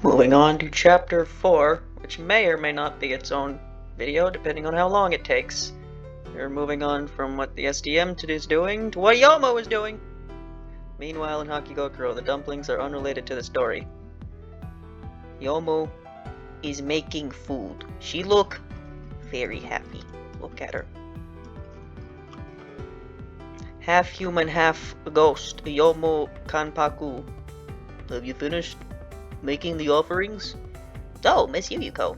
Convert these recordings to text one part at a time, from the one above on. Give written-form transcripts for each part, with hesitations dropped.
Moving on to Chapter 4, which may or may not be its own video, depending on how long it takes. We're moving on from what the SDM is doing to what Yomo is doing. Meanwhile, in Hakigokuro, the dumplings are unrelated to the story. Yomo is making food. She look very happy. Look at her. Half human, half ghost. Yomo Kanpaku. Have you finished making the offerings? So, Miss Yuyuko.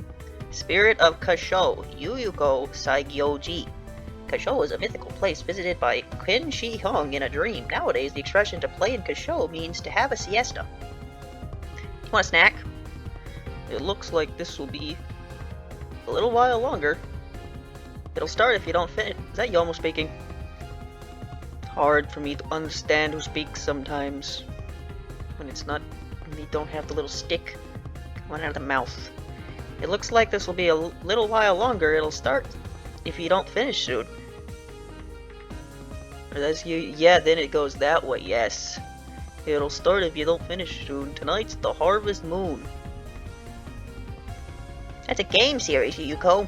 Spirit of Kasho, Yuyuko Saigyoji. Kasho is a mythical place visited by Qin Shi Hung in a dream. Nowadays, the expression to play in Kasho means to have a siesta. You want a snack? It looks like this will be a little while longer. It'll start if you don't finish. Is that Yomo speaking? It's hard for me to understand who speaks sometimes. When it's not, when you don't have the little stick coming out of the mouth. It looks like this will be a little while longer. It'll start if you don't finish soon. Or that's you. Yeah, then it goes that way. Yes. It'll start if you don't finish soon. Tonight's the Harvest Moon. That's a game series, Yuyuko.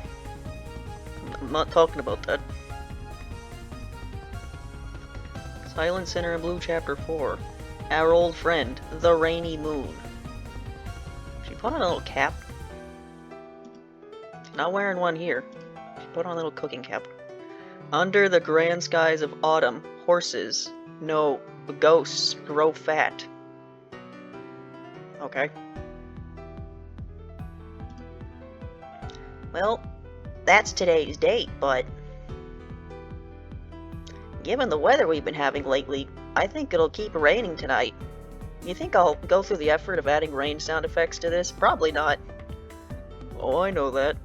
I'm not talking about that. Silent Center in Blue Chapter 4. Our old friend, the Rainy Moon. She put on a little cap. She's not wearing one here. She put on a little cooking cap. Under the grand skies of autumn, horses, no, ghosts grow fat. Okay. Well, that's today's date, but given the weather we've been having lately, I think it'll keep raining tonight. You think I'll go through the effort of adding rain sound effects to this? Probably not. Oh, I know that.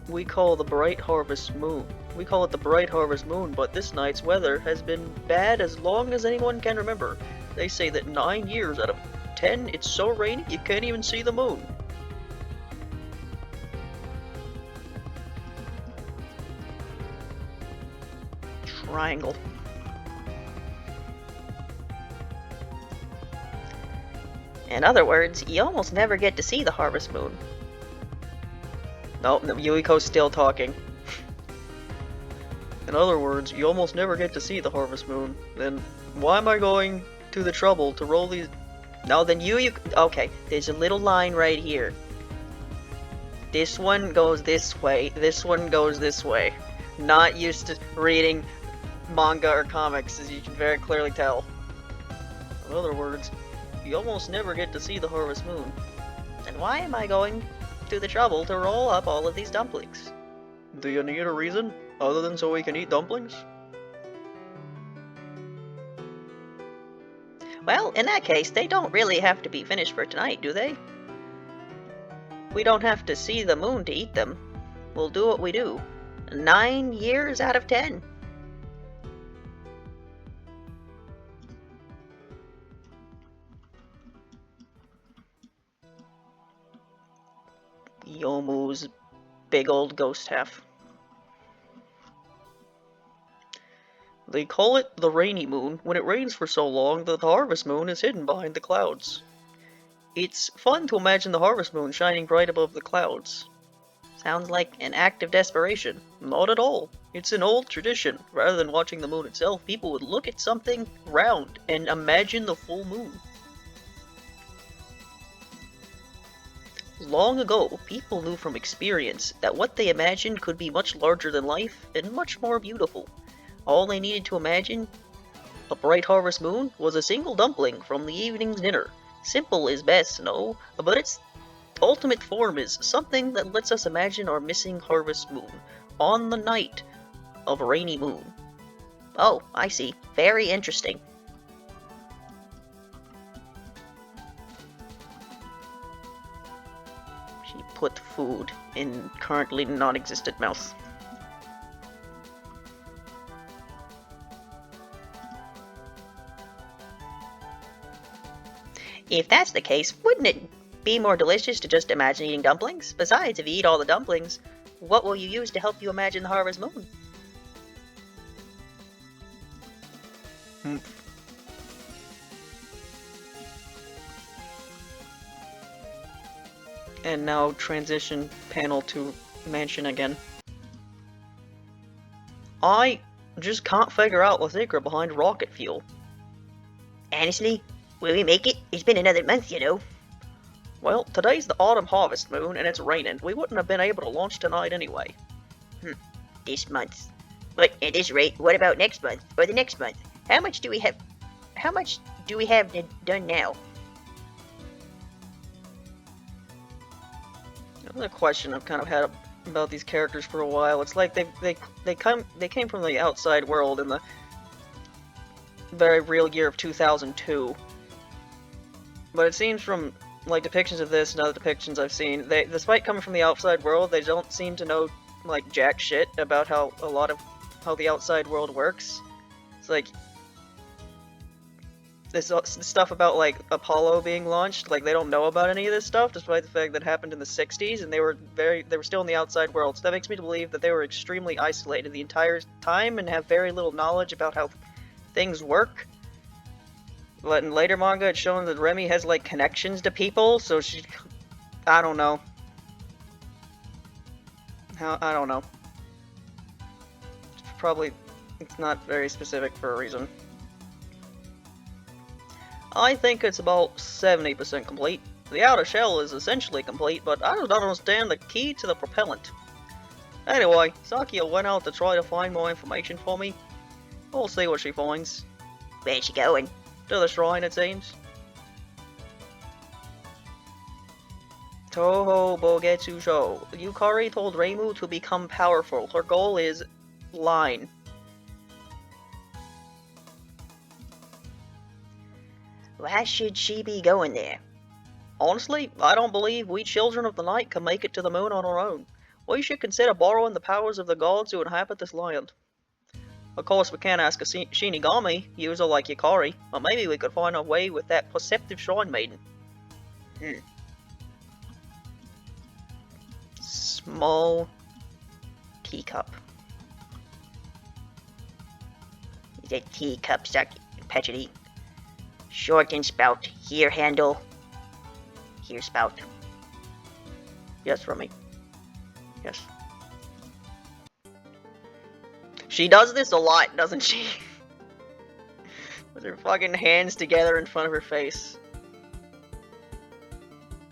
We call the bright harvest moon. We call it the bright harvest moon, but this night's weather has been bad as long as anyone can remember. They say that 9 years out of 10, it's so rainy you can't even see the moon. Triangle. In other words, you almost never get to see the harvest moon. No, Yuiko's still talking. In other words, you almost never get to see the harvest moon. Then why am I going to the trouble to roll these? No, then okay, there's a little line right here. This one goes this way, this one goes this way. Not used to reading manga or comics, as you can very clearly tell. In other words, you almost never get to see the harvest moon. Then why am I going to the trouble to roll up all of these dumplings? Do you need a reason, other than so we can eat dumplings? Well, in that case, they don't really have to be finished for tonight, do they? We don't have to see the moon to eat them. We'll do what we do. 9 years out of 10. Yomu's big old ghost half. They call it the rainy moon when it rains for so long that the harvest moon is hidden behind the clouds. It's fun to imagine the harvest moon shining bright above the clouds. Sounds like an act of desperation. Not at all. It's an old tradition. Rather than watching the moon itself, people would look at something round and imagine the full moon. Long ago, people knew from experience that what they imagined could be much larger than life and much more beautiful. All they needed to imagine, a bright harvest moon, was a single dumpling from the evening's dinner. Simple is best, no, but its ultimate form is something that lets us imagine our missing harvest moon on the night of a rainy moon. Oh, I see. Very interesting. She put food in currently non-existent mouth. If that's the case, wouldn't it be more delicious to just imagine eating dumplings? Besides, if you eat all the dumplings, what will you use to help you imagine the harvest moon? And now transition panel to mansion again. I just can't figure out the secret behind rocket fuel. Honestly, will we make it? It's been another month, you know. Well, today's the autumn harvest moon and it's raining. We wouldn't have been able to launch tonight anyway. This month. But at this rate, what about next month? Or the next month? How much do we have done now? Another question I've kind of had about these characters for a while. It's like they came from the outside world in the very real year of 2002. But it seems from like depictions of this and other depictions I've seen, despite coming from the outside world, they don't seem to know like jack shit about how the outside world works. It's like this stuff about like Apollo being launched, like they don't know about any of this stuff, despite the fact that it happened in the 60s and they were still in the outside world. So that makes me believe that they were extremely isolated the entire time and have very little knowledge about how things work. But in later manga, it's shown that Remy has like connections to people, so I don't know. I don't know. It's not very specific for a reason. I think it's about 70% complete. The outer shell is essentially complete, but I don't understand the key to the propellant. Anyway, Sakia went out to try to find more information for me. We'll see what she finds. Where's she going? To the shrine, it seems. Touhou Bougetsushou. Yukari told Reimu to become powerful. Her goal is line. Why should she be going there? Honestly, I don't believe we children of the night can make it to the moon on our own. We should consider borrowing the powers of the gods who inhabit this land. Of course, we can't ask a Shinigami user like Yukari, but maybe we could find a way with that perceptive shrine maiden. Small teacup. Is that teacup stuck patchouli? Short and spout. Here handle. Here spout. Yes, Remy. Yes. She does this a lot, doesn't she? With her fucking hands together in front of her face.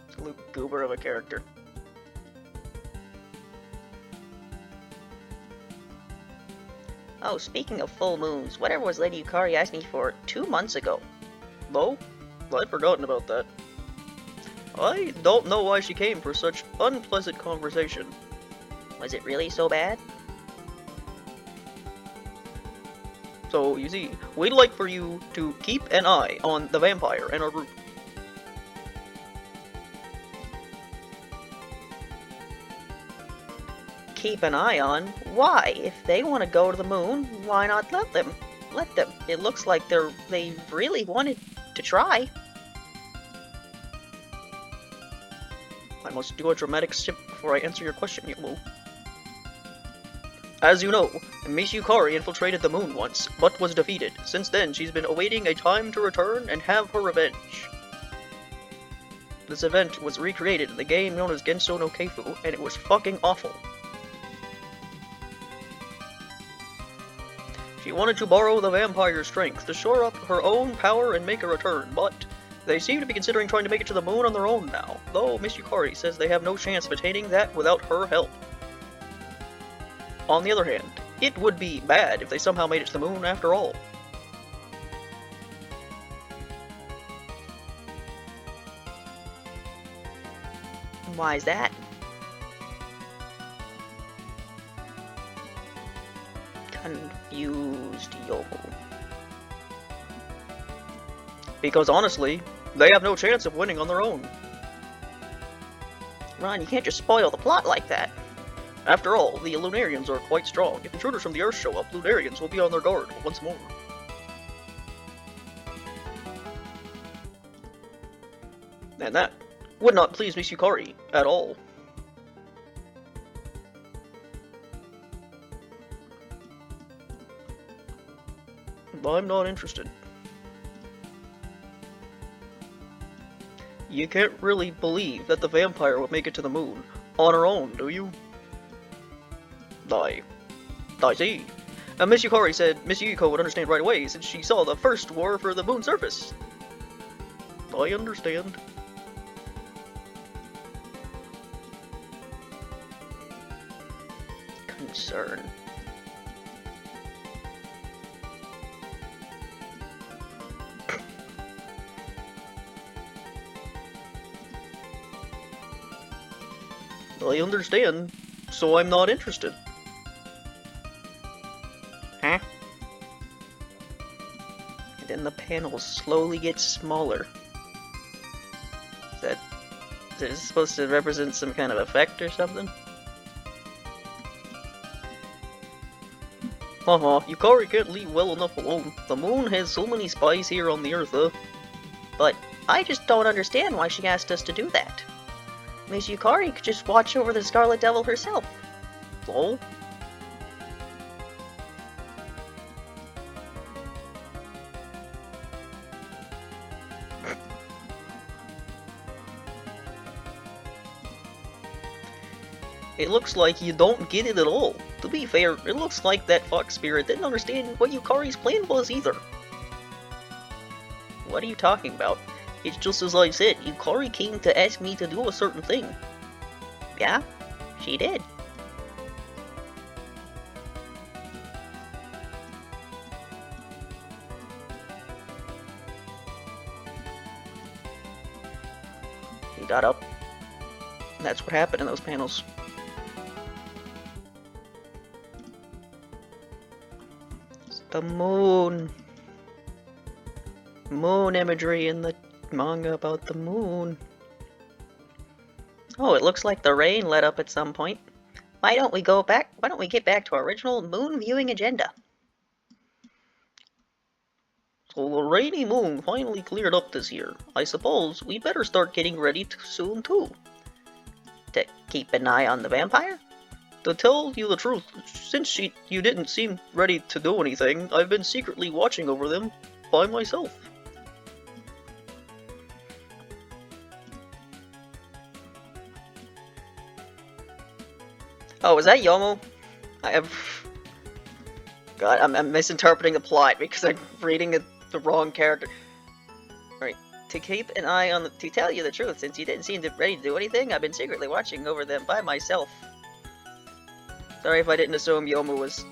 Absolute goober of a character. Oh, speaking of full moons, whatever was Lady Yukari asking for 2 months ago? No? I'd forgotten about that. I don't know why she came for such unpleasant conversation. Was it really so bad? So, you see, we'd like for you to keep an eye on the vampire in our group. Keep an eye on? Why? If they want to go to the moon, why not let them? Let them. It looks like they really wanted to try. I must do a dramatic sip before I answer your question, Yomu. As you know, Miss Yukari infiltrated the moon once, but was defeated. Since then, she's been awaiting a time to return and have her revenge. This event was recreated in the game known as Genso no Keifu, and it was fucking awful. She wanted to borrow the vampire's strength to shore up her own power and make a return, but they seem to be considering trying to make it to the moon on their own now, though Miss Yukari says they have no chance of attaining that without her help. On the other hand, it would be bad if they somehow made it to the moon after all. Why is that? Confused Yoho. Because honestly, they have no chance of winning on their own. Ron, you can't just spoil the plot like that. After all, the Lunarians are quite strong. If intruders from the Earth show up, Lunarians will be on their guard once more. And that would not please Miss Yukari at all. I'm not interested. You can't really believe that the vampire would make it to the moon on her own, do you? I see. Miss Yukari said Miss Yukiko would understand right away since she saw the first war for the moon surface. I understand. Concern. I understand, so I'm not interested. Huh? And then the panels slowly get smaller. Is this supposed to represent some kind of effect or something? Yukari can't leave well enough alone. The moon has so many spies here on the Earth, But I just don't understand why she asked us to do that. Miss Yukari could just watch over the Scarlet Devil herself. Oh? It looks like you don't get it at all. To be fair, it looks like that fox spirit didn't understand what Yukari's plan was either. What are you talking about? It's just as I said, Yukari came to ask me to do a certain thing. Yeah, she did. He got up. That's what happened in those panels. It's the moon. Moon imagery in the manga about the moon. Oh, it looks like the rain let up at some point. Why don't we get back to our original moon viewing agenda? So the rainy moon finally cleared up this year. I suppose we better start getting ready soon too. To keep an eye on the vampire? To tell you the truth, since you didn't seem ready to do anything, I've been secretly watching over them by myself. Oh, is that Yomo? God, I'm misinterpreting the plot because I'm reading the wrong character. Right. To keep an eye on to tell you the truth, since you didn't seem ready to do anything, I've been secretly watching over them by myself. Sorry if I didn't assume Yomu was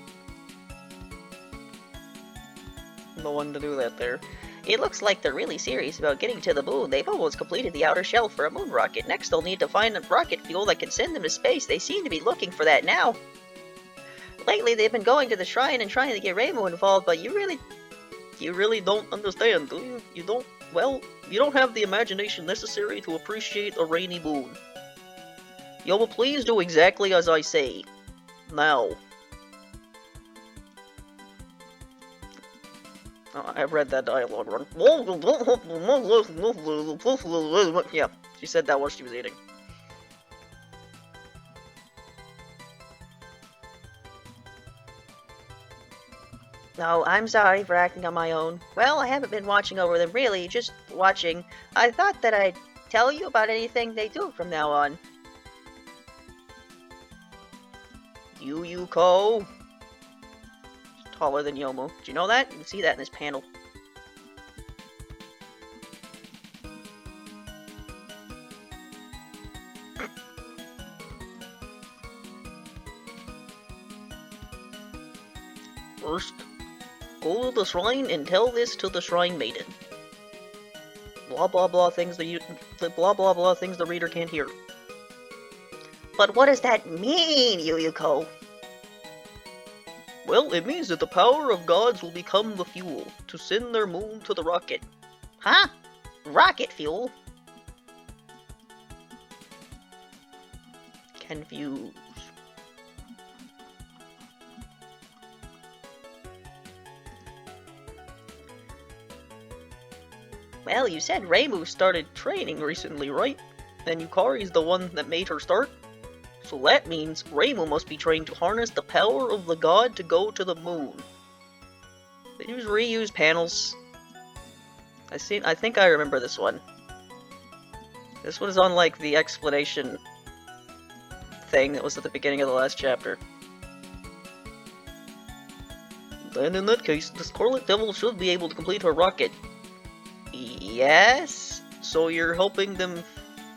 the one to do that there. It looks like they're really serious about getting to the moon. They've almost completed the outer shell for a moon rocket. Next, they'll need to find a rocket fuel that can send them to space. They seem to be looking for that now. Lately, they've been going to the shrine and trying to get Reimu involved, but you really don't understand, do you? You don't have the imagination necessary to appreciate a rainy moon. Yomo, please do exactly as I say. Now. Oh, I read that dialogue wrong. Yeah, she said that while she was eating. No, I'm sorry for acting on my own. Well, I haven't been watching over them really, just watching. I thought that I'd tell you about anything they do from now on. Yuyuko. Taller than Yomu. Do you know that? You can see that in this panel. First, go to the shrine and tell this to the shrine maiden. Blah blah blah things the blah blah blah things the reader can't hear. But what does that mean, Yuyuko? Well, it means that the power of gods will become the fuel to send their moon to the rocket. Huh? Rocket fuel? Confused. Well, you said Reimu started training recently, right? And Yukari's the one that made her start? So that means Reimu must be trained to harness the power of the god to go to the moon. They use reuse panels. I think I remember this one. This was on, like, the explanation thing that was at the beginning of the last chapter. Then in that case, the Scarlet Devil should be able to complete her rocket. Yes? So you're helping them...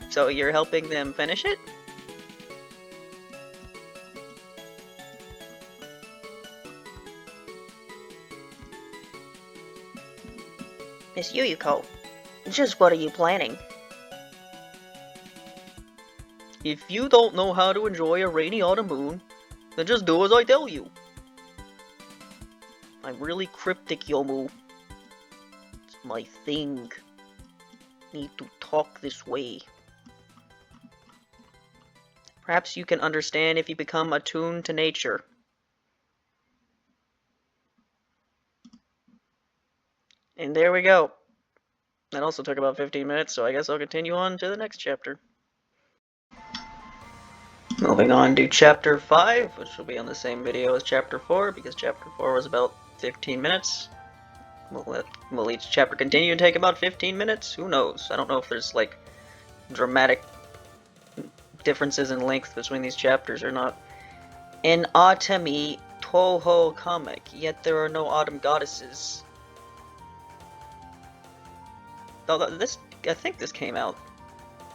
So you're helping them finish it? Miss Yuyuko, just what are you planning? If you don't know how to enjoy a rainy autumn moon, then just do as I tell you. I'm really cryptic, Yomu. It's my thing. Need to talk this way. Perhaps you can understand if you become attuned to nature. And there we go. That also took about 15 minutes, so I guess I'll continue on to the next chapter. Moving on to chapter 5, which will be on the same video as chapter 4, because chapter 4 was about 15 minutes. Will each chapter continue to take about 15 minutes? Who knows? I don't know if there's, like, dramatic differences in length between these chapters or not. An autumny Touhou comic, yet there are no autumn goddesses. Although I think this came out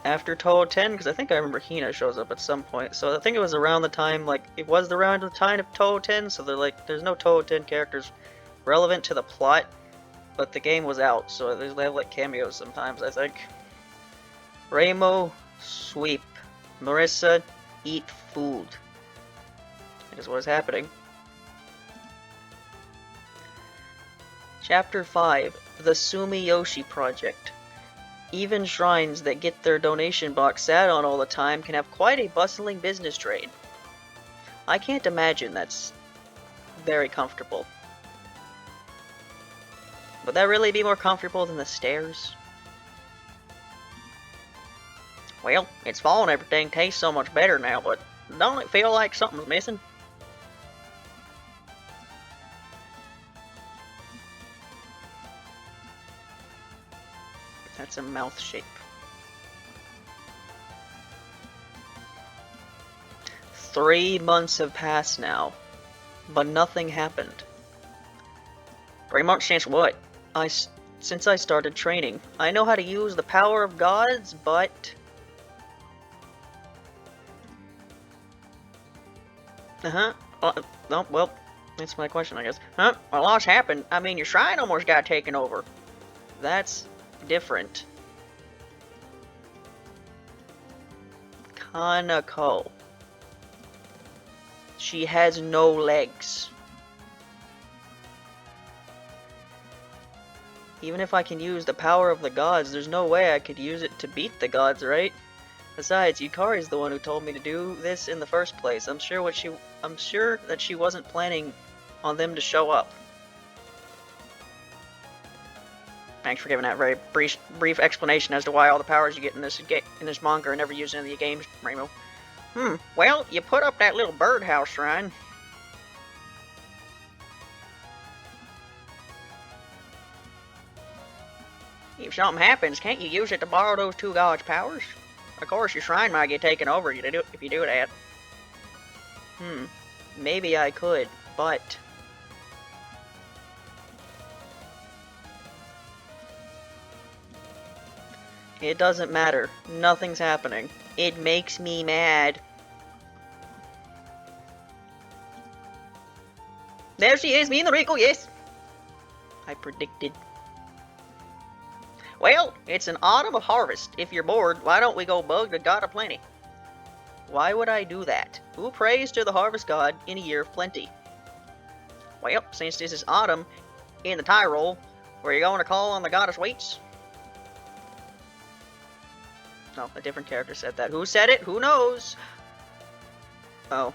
after Touhou 10, because I think I remember Hina shows up at some point. So I think it was around the time, like, it was around the time of Touhou 10, so they're like, there's no Touhou 10 characters relevant to the plot, but the game was out, so they have, like, cameos sometimes, I think. Ramo, sweep. Marissa, eat food. That is what is happening. Chapter 5, The Sumiyoshi Project. Even shrines that get their donation box sat on all the time can have quite a bustling business trade. I can't imagine that's very comfortable. Would that really be more comfortable than the stairs? Well, it's fall and everything tastes so much better now, but don't it feel like something's missing? That's a mouth shape. 3 months have passed now, but nothing happened. 3 months since what? Since I started training. I know how to use the power of gods, but... no, well, that's my question, I guess. Well, lots happened. I mean, your shrine almost got taken over. That's different. Kanako. She has no legs. Even if I can use the power of the gods, there's no way I could use it to beat the gods, right? Besides, Yukari's the one who told me to do this in the first place. I'm sure that she wasn't planning on them to show up. Thanks for giving that very brief explanation as to why all the powers you get in this manga are never used in the games, Ramo. Well, you put up that little birdhouse shrine. If something happens, can't you use it to borrow those two gods' powers? Of course, your shrine might get taken over if you do that. Maybe I could, but... It doesn't matter. Nothing's happening. It makes me mad. There she is, me and the Rico, yes! I predicted. Well, it's an autumn of harvest. If you're bored, why don't we go bug the god of plenty? Why would I do that? Who prays to the harvest god in a year of plenty? Well, since this is autumn in the Tyrol, were you going to call on the god of sweets? No, a different character said that. Who said it? Who knows? Oh.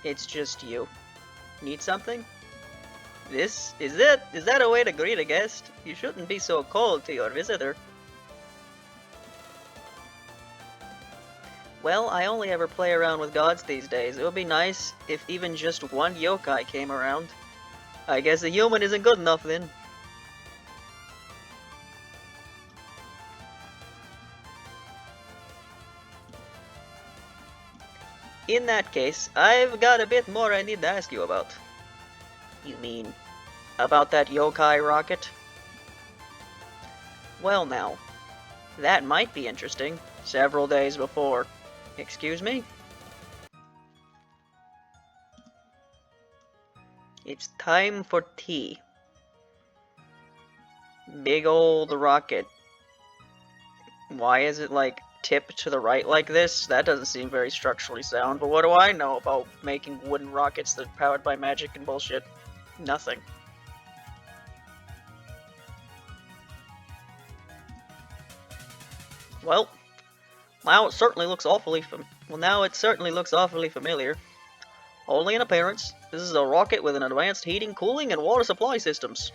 It's just you. Need something? Is that a way to greet a guest? You shouldn't be so cold to your visitor. Well, I only ever play around with gods these days. It would be nice if even just one yokai came around. I guess a human isn't good enough then. In that case, I've got a bit more I need to ask you about. You mean about that yokai rocket? Well now, that might be interesting. Several days before. Excuse me? It's time for tea. Big old rocket. Why is it like tipped to the right like this? That doesn't seem very structurally sound, but what do I know about making wooden rockets that are powered by magic and bullshit? Nothing. Well, now it certainly looks awfully familiar. Only in appearance, this is a rocket with an advanced heating, cooling, and water supply systems.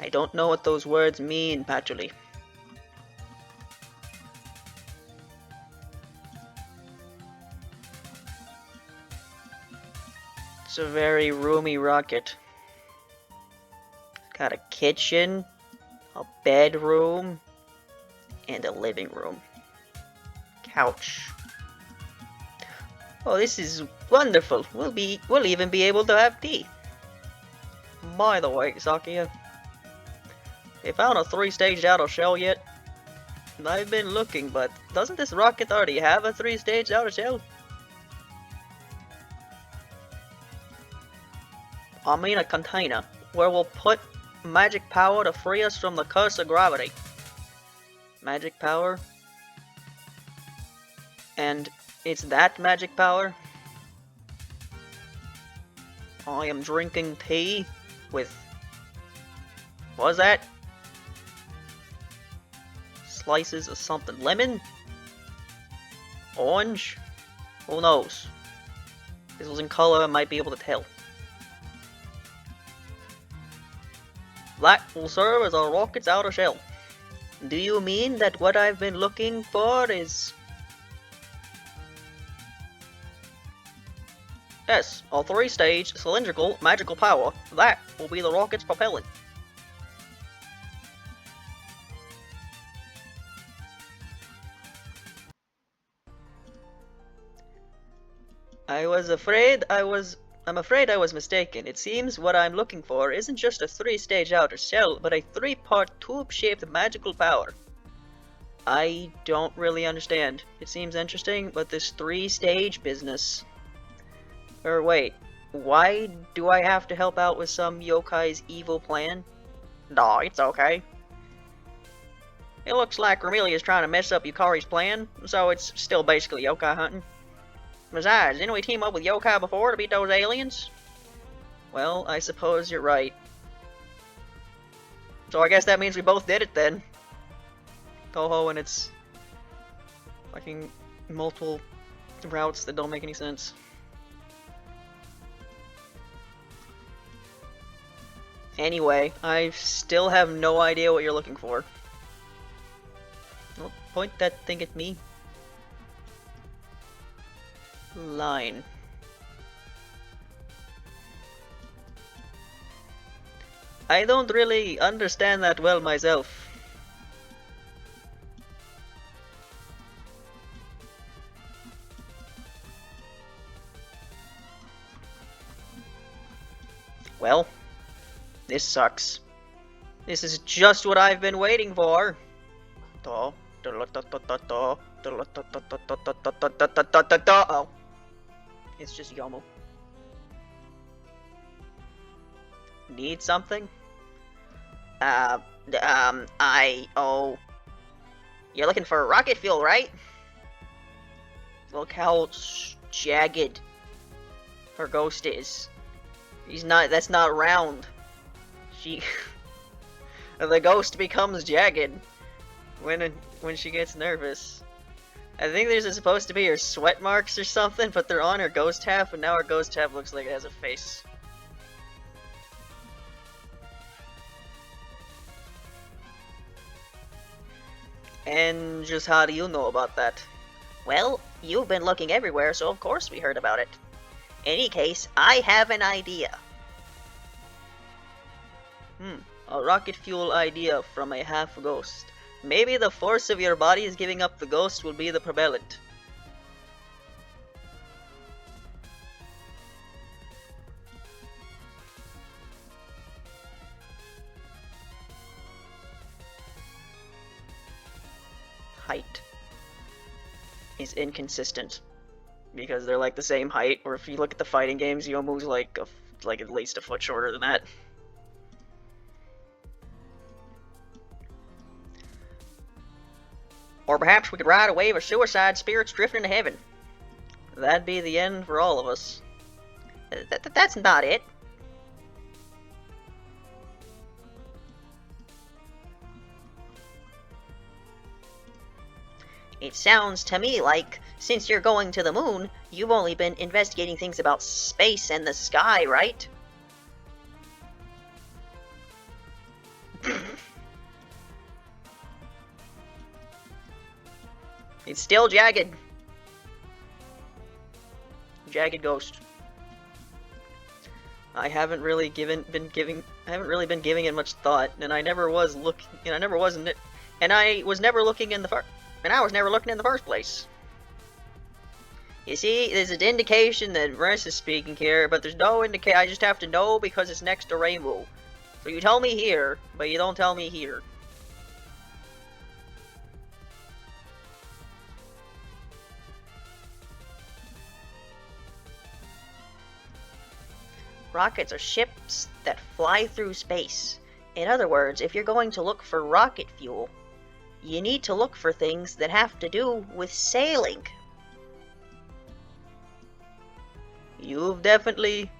I don't know what those words mean, Patchouli. It's a very roomy rocket. It's got a kitchen, a bedroom, and a living room. Couch. Oh, this is wonderful. We'll even be able to have tea. By the way, Sakia, they found a 3-stage outer shell yet? I've been looking, but doesn't this rocket already have a 3-stage outer shell? I mean a container, where we'll put magic power to free us from the curse of gravity. Magic power? And it's that magic power? I am drinking tea with... what was that? Slices of something. Lemon? Orange? Who knows? If this was in color, I might be able to tell. That will serve as our rocket's outer shell. Do you mean that what I've been looking for is... Yes, a 3-stage, cylindrical, magical power. That will be the rocket's propellant. I'm afraid I was mistaken. It seems what I'm looking for isn't just a 3-stage outer shell, but a 3-part tube-shaped magical power. I don't really understand. It seems interesting, but this 3-stage business... Or wait, why do I have to help out with some yokai's evil plan? No, it's okay. It looks like Remelia's trying to mess up Yukari's plan, so it's still basically yokai hunting. Besides, didn't we team up with yokai before to beat those aliens? Well, I suppose you're right. So I guess that means we both did it then. Touhou and its fucking multiple routes that don't make any sense. Anyway, I still have no idea what you're looking for. Don't point that thing at me. Line. I don't really understand that well myself. Well, this sucks. This is just what I've been waiting for. Oh. It's just Yomo. Need something? You're looking for rocket fuel, right? Look how jagged her ghost is. That's not round. The ghost becomes jagged when she gets nervous. I think there's supposed to be her sweat marks or something, but they're on her ghost half, and now her ghost half looks like it has a face. And just how do you know about that? Well, you've been looking everywhere, so of course we heard about it. Any case, I have an idea. A rocket fuel idea from a half-ghost. Maybe the force of your body is giving up the ghost will be the propellant. Height is inconsistent because they're like the same height, or if you look at the fighting games, Yomu's like at least a foot shorter than that. Or perhaps we could ride a wave of suicide spirits drifting into heaven. That'd be the end for all of us. That's not it. It sounds to me like, since you're going to the moon, you've only been investigating things about space and the sky, right? It's still jagged. Jagged ghost. I haven't really been giving it much thought, and I never was looking, and I was never looking in the first place. You see, there's an indication that Marissa is speaking here, but there's no indication. I just have to know because it's next to Rainbow. So you tell me here, but you don't tell me here. Rockets are ships that fly through space. In other words, if you're going to look for rocket fuel, you need to look for things that have to do with sailing. You've definitely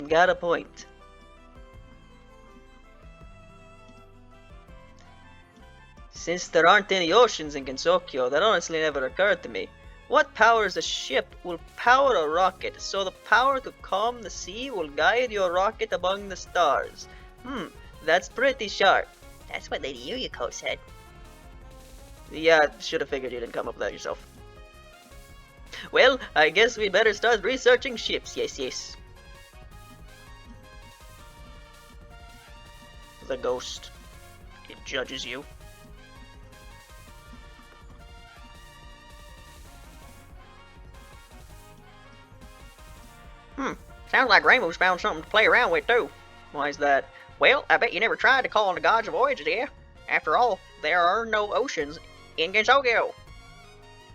got a point. Since there aren't any oceans in Gensokyo, that honestly never occurred to me. What powers a ship will power a rocket, so the power to calm the sea will guide your rocket among the stars. That's pretty sharp. That's what Lady Yuyuko said. Yeah, should have figured you didn't come up with that yourself. Well, I guess we better start researching ships, yes. The ghost. It judges you. Sounds like Rainbow's found something to play around with, too. Why is that? Well, I bet you never tried to call on the gods of voyages, did you? After all, there are no oceans in Gensokyo.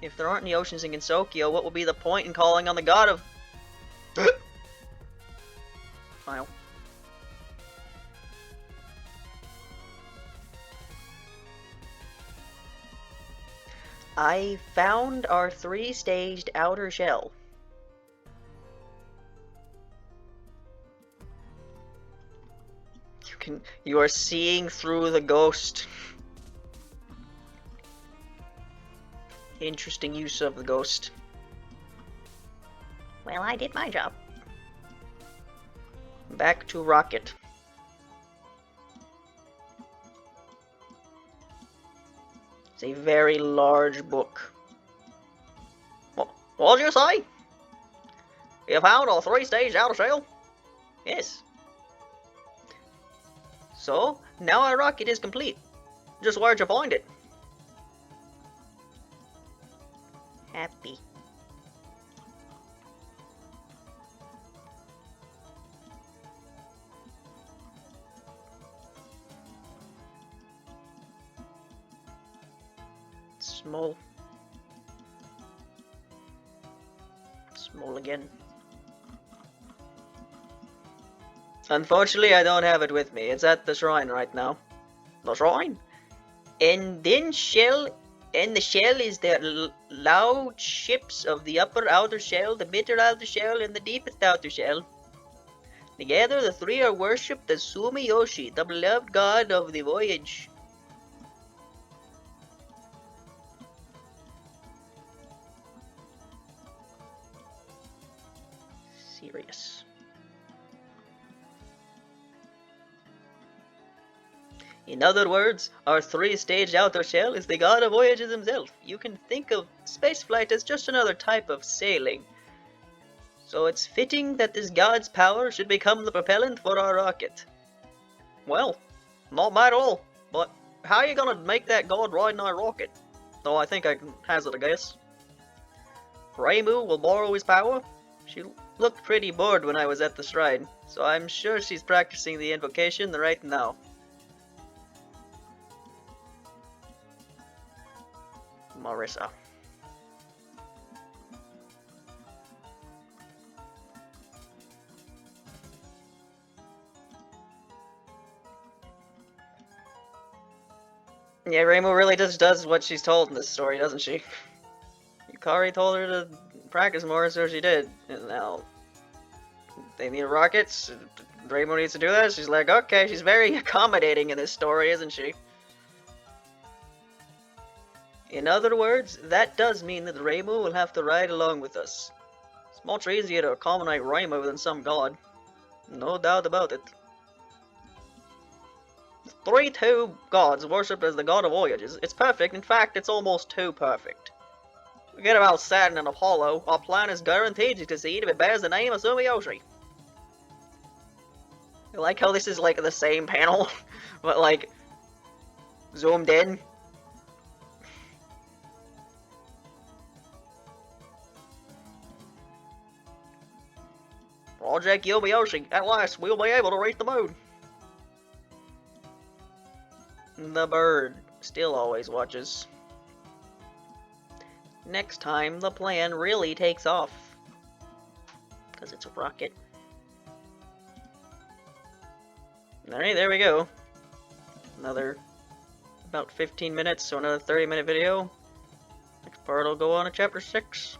If there aren't any oceans in Gensokyo, what will be the point in calling on the god of... Smile. I found our 3-staged outer shell. You are seeing through the ghost. Interesting use of the ghost. Well, I did my job. Back to Rocket. It's a very large book. What did you say? You found a 3-stage outer shell? Yes. So, now our rocket is complete. Just where'd you find it? Happy. Small. Small again. Unfortunately, I don't have it with me. It's at the shrine right now. The shrine? And then the shell is the loud ships of the upper outer shell, the middle outer shell, and the deepest outer shell. Together, the 3 are worshipped as Sumiyoshi, the beloved god of the voyage. Serious. In other words, our 3-stage outer shell is the god of voyages himself. You can think of spaceflight as just another type of sailing. So it's fitting that this god's power should become the propellant for our rocket. Well, not bad at all, but how are you gonna make that god ride in a rocket? Though I think I can hazard a guess. Reimu will borrow his power? She looked pretty bored when I was at the shrine, so I'm sure she's practicing the invocation right now. Marissa. Yeah, Reimu really just does what she's told in this story, doesn't she? Yukari told her to practice more, so she did. And now they need rockets. Reimu needs to do that. She's like, okay, she's very accommodating in this story, isn't she? In other words, that does mean that Reimu will have to ride along with us. It's much easier to accommodate Reimu than some god. No doubt about it. 3-2 gods worshipped as the god of voyages. It's perfect. In fact, it's almost too perfect. Forget about Saturn and Apollo. Our plan is guaranteed to succeed if it bears the name of Sumiyoshi. I like how this is like the same panel, but like zoomed in. Project Yomiyoshi, at last we'll be able to reach the moon. The bird still always watches. Next time, the plan really takes off. Because it's a rocket. Alright, there we go. Another about 15 minutes, so another 30-minute video. Next part will go on to chapter 6.